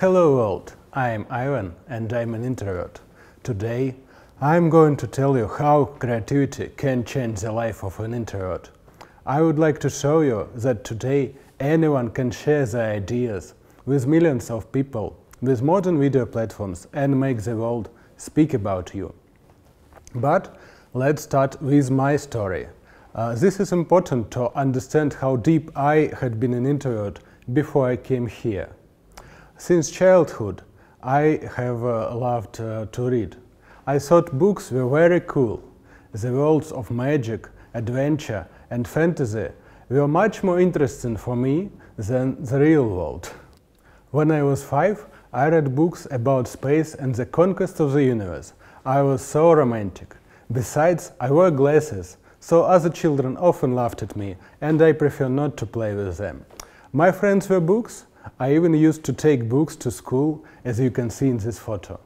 Hello world, I'm Ivan and I'm an introvert. Today I'm going to tell you how creativity can change the life of an introvert. I would like to show you that today anyone can share their ideas with millions of people with modern video platforms and make the world speak about you. But let's start with my story. This is important to understand how deep I had been an introvert before I came here. Since childhood, I have loved to read. I thought books were very cool. The worlds of magic, adventure and fantasy were much more interesting for me than the real world. When I was 5, I read books about space and the conquest of the universe. I was so romantic. Besides, I wore glasses, so other children often laughed at me, and I prefer not to play with them. My friends were books. I even used to take books to school, as you can see in this photo.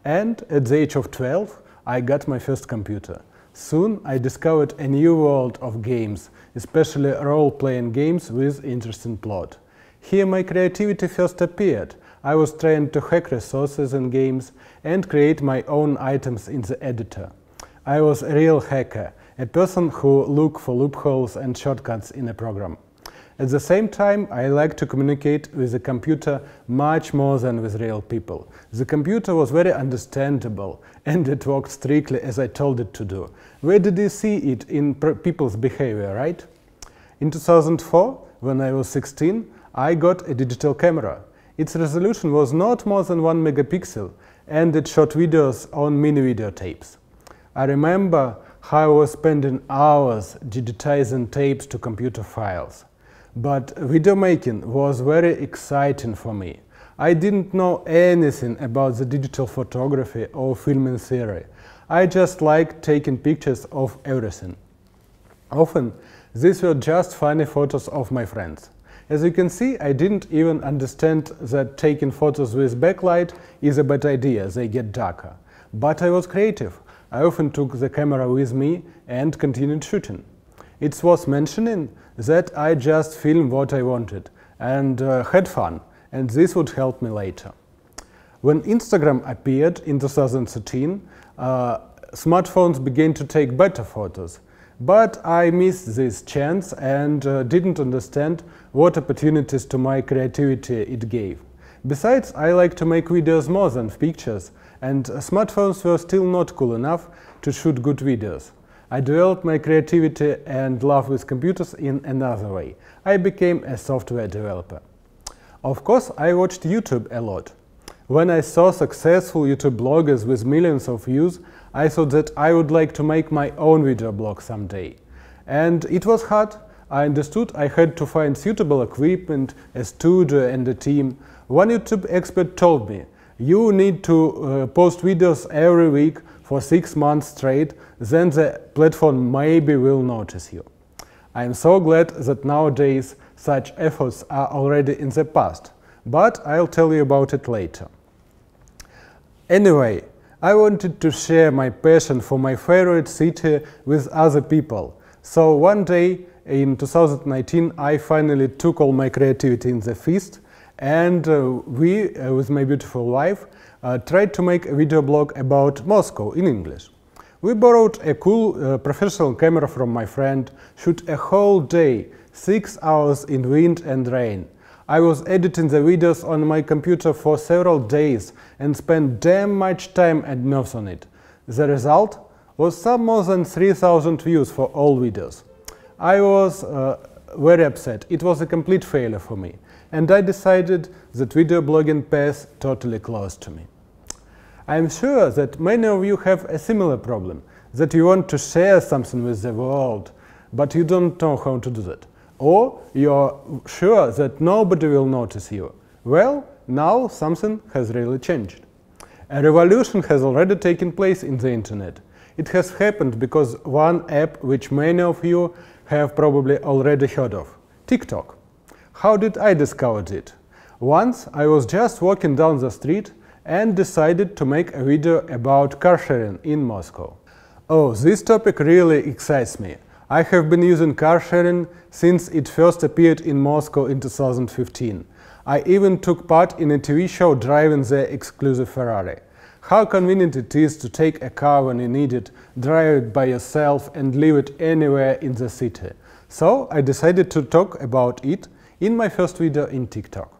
And at the age of 12, I got my first computer. Soon I discovered a new world of games, especially role-playing games with interesting plot. Here my creativity first appeared. I was trying to hack resources in games and create my own items in the editor. I was a real hacker, a person who looked for loopholes and shortcuts in a program. At the same time, I like to communicate with the computer much more than with real people. The computer was very understandable and it worked strictly as I told it to do. Where did you see it in people's behavior, right? In 2004, when I was 16, I got a digital camera. Its resolution was not more than 1 megapixel and it shot videos on mini videotapes. I remember how I was spending hours digitizing tapes to computer files. But video making was very exciting for me. I didn't know anything about the digital photography or filming theory. I just liked taking pictures of everything. Often, these were just funny photos of my friends. As you can see, I didn't even understand that taking photos with backlight is a bad idea, they get darker. But I was creative. I often took the camera with me and continued shooting. It's worth mentioning that I just filmed what I wanted and had fun, and this would help me later. When Instagram appeared in 2013, smartphones began to take better photos. But I missed this chance and didn't understand what opportunities to my creativity it gave. Besides, I like to make videos more than pictures, and smartphones were still not cool enough to shoot good videos. I developed my creativity and love with computers in another way. I became a software developer. Of course, I watched YouTube a lot. When I saw successful YouTube bloggers with millions of views, I thought that I would like to make my own video blog someday. And it was hard. I understood I had to find suitable equipment, a studio and a team. One YouTube expert told me, "You need to post videos every week for 6 months straight, then the platform maybe will notice you." I am so glad that nowadays such efforts are already in the past, but I'll tell you about it later. Anyway, I wanted to share my passion for my favorite city with other people. So one day in 2019 I finally took all my creativity in the fist and we, with my beautiful wife, tried to make a video blog about Moscow in English. We borrowed a cool professional camera from my friend, shoot a whole day, 6 hours in wind and rain. I was editing the videos on my computer for several days and spent damn much time and nerves on it. The result was some more than 3,000 views for all videos. I was very upset. It was a complete failure for me. And I decided that video blogging path totally closed to me. I am sure that many of you have a similar problem, that you want to share something with the world, but you don't know how to do that. Or you're sure that nobody will notice you. Well, now something has really changed. A revolution has already taken place in the internet. It has happened because one app which many of you have probably already heard of, TikTok. How did I discover it? Once I was just walking down the street and decided to make a video about car sharing in Moscow. Oh, this topic really excites me. I have been using car sharing since it first appeared in Moscow in 2015. I even took part in a TV show driving the exclusive Ferrari. How convenient it is to take a car when you need it, drive it by yourself and leave it anywhere in the city. So I decided to talk about it in my first video in TikTok.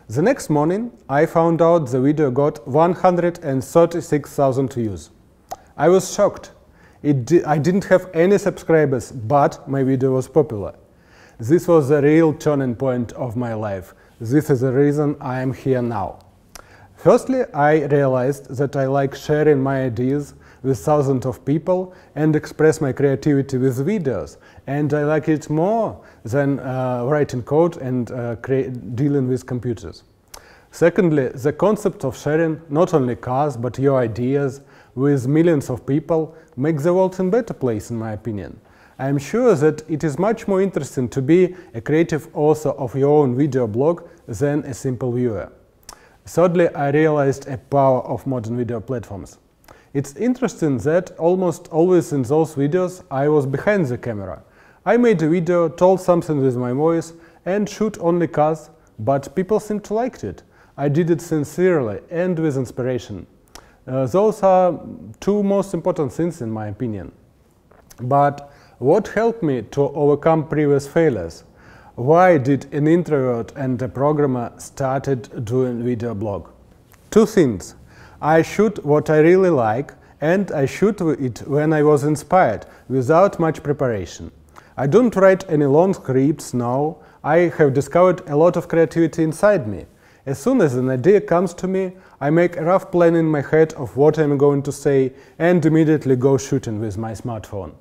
The next morning I found out the video got 136,000 views. I was shocked. I didn't have any subscribers, but my video was popular. This was the real turning point of my life. This is the reason I am here now. Firstly, I realized that I like sharing my ideas with thousands of people and express my creativity with videos, and I like it more than writing code and dealing with computers. Secondly, the concept of sharing not only cars but your ideas with millions of people makes the world a better place, in my opinion. I am sure that it is much more interesting to be a creative author of your own video blog than a simple viewer. Thirdly, I realized a power of modern video platforms. It's interesting that almost always in those videos I was behind the camera. I made a video, told something with my voice and shoot only cars, but people seemed to like it. I did it sincerely and with inspiration. Those are two most important things in my opinion. But what helped me to overcome previous failures? Why did an introvert and a programmer started doing video blog? Two things. I shoot what I really like, and I shoot it when I was inspired, without much preparation. I don't write any long scripts now. I have discovered a lot of creativity inside me. As soon as an idea comes to me, I make a rough plan in my head of what I'm going to say and immediately go shooting with my smartphone.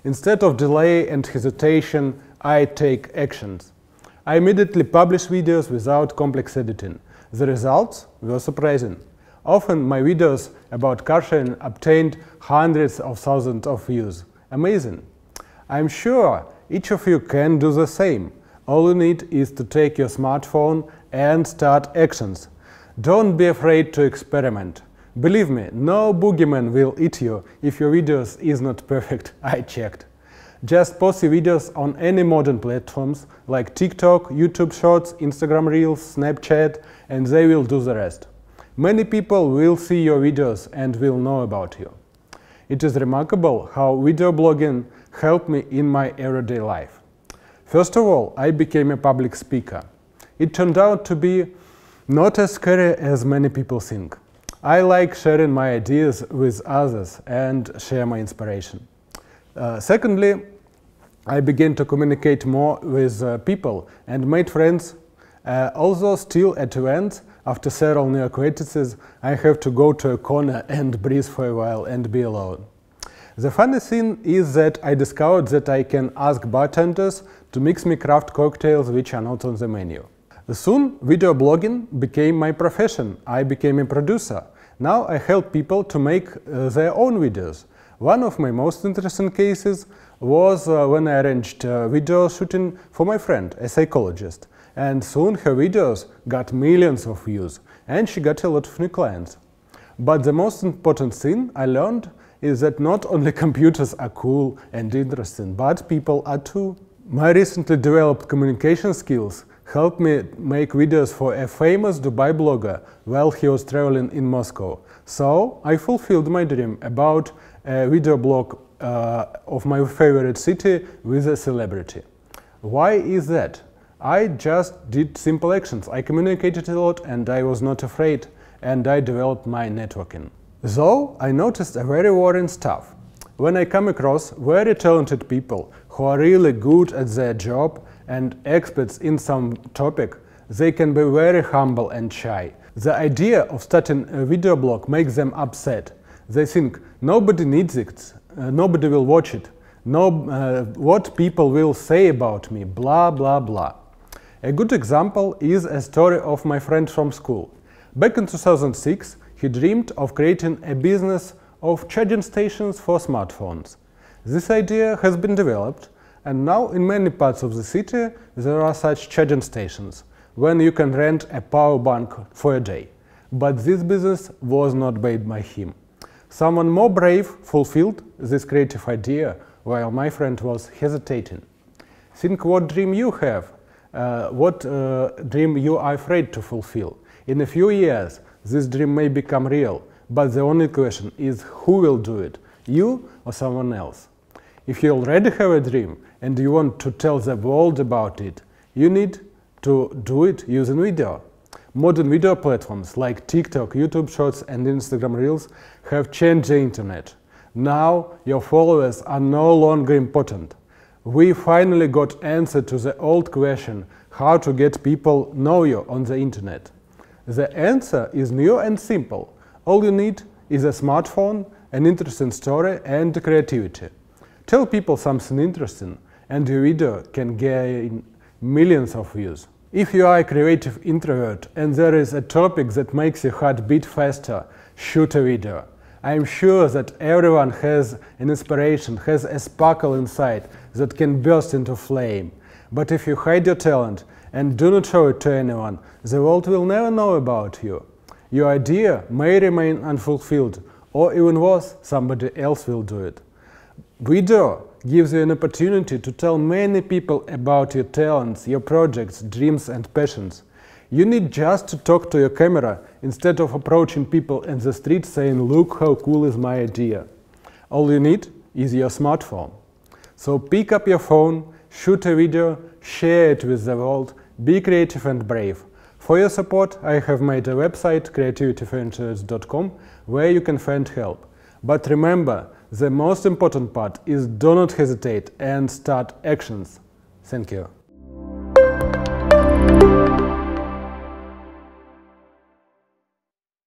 Instead of delay and hesitation, I take actions. I immediately publish videos without complex editing. The results were surprising. Often my videos about car sharing obtained hundreds of thousands of views. Amazing! I'm sure each of you can do the same. All you need is to take your smartphone and start actions. Don't be afraid to experiment. Believe me, no boogeyman will eat you if your videos is not perfect, I checked. Just post your videos on any modern platforms like TikTok, YouTube Shorts, Instagram Reels, Snapchat, and they will do the rest. Many people will see your videos and will know about you. It is remarkable how video blogging helped me in my everyday life. First of all, I became a public speaker. It turned out to be not as scary as many people think. I like sharing my ideas with others and share my inspiration. Secondly, I began to communicate more with people and made friends. Although still at events, after several new acquaintances, I have to go to a corner and breathe for a while and be alone. The funny thing is that I discovered that I can ask bartenders to mix me craft cocktails which are not on the menu. Soon, video blogging became my profession. I became a producer. Now I help people to make their own videos. One of my most interesting cases was when I arranged video shooting for my friend, a psychologist. And soon her videos got millions of views, and she got a lot of new clients. But the most important thing I learned is that not only computers are cool and interesting, but people are too. My recently developed communication skills helped me make videos for a famous Dubai blogger while he was traveling in Moscow. So I fulfilled my dream about a video blog of my favorite city with a celebrity. Why is that? I just did simple actions. I communicated a lot and I was not afraid, and I developed my networking. Though I noticed a very worrying stuff. When I come across very talented people who are really good at their job and experts in some topic, they can be very humble and shy. The idea of starting a video blog makes them upset. They think nobody needs it, nobody will watch it, what people will say about me, blah blah blah. A good example is a story of my friend from school. Back in 2006, he dreamed of creating a business of charging stations for smartphones. This idea has been developed, and now in many parts of the city there are such charging stations, when you can rent a power bank for a day. But this business was not made by him. Someone more brave fulfilled this creative idea, while my friend was hesitating. Think what dream you have. what dream you are afraid to fulfill. In a few years, this dream may become real, but the only question is who will do it, you or someone else. If you already have a dream and you want to tell the world about it, you need to do it using video. Modern video platforms like TikTok, YouTube Shorts and Instagram Reels have changed the internet. Now your followers are no longer important. We finally got answer to the old question how to get people know you on the internet. The answer is new and simple. All you need is a smartphone, an interesting story and creativity. Tell people something interesting and your video can gain millions of views. If you are a creative introvert and there is a topic that makes your heart beat faster, shoot a video. I am sure that everyone has an inspiration, has a sparkle inside that can burst into flame. But if you hide your talent and do not show it to anyone, the world will never know about you. Your idea may remain unfulfilled, or even worse, somebody else will do it. Video gives you an opportunity to tell many people about your talents, your projects, dreams and passions. You need just to talk to your camera instead of approaching people in the street saying, "Look how cool is my idea." All you need is your smartphone. So pick up your phone, shoot a video, share it with the world, be creative and brave. For your support, I have made a website, creativityforintroverts.com, where you can find help. But remember, the most important part is do not hesitate and start actions. Thank you.